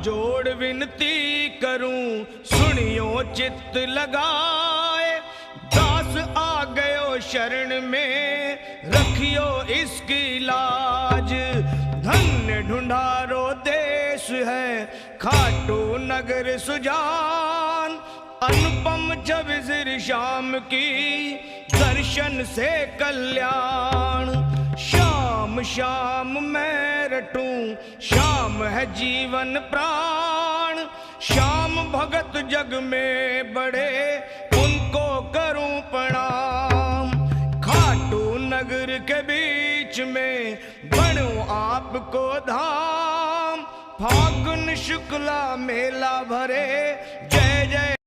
जोड़ विनती करूं, सुनियो चित्त लगाए। दास आ गयो शरण में, रखियो इसकी लाज। धन्य ढूंढारो देश है, खाटू नगर सुजान। अनुपम जब सिर श्याम की, दर्शन से कल्याण। श्याम श्याम मैं रटूं, श्याम है जीवन प्राण। श्याम भगत जग में बड़े, उनको करूं प्रणाम। खाटू नगर के बीच में, बनूं आपको धाम। फागुन शुक्ला मेला भरे, जय जय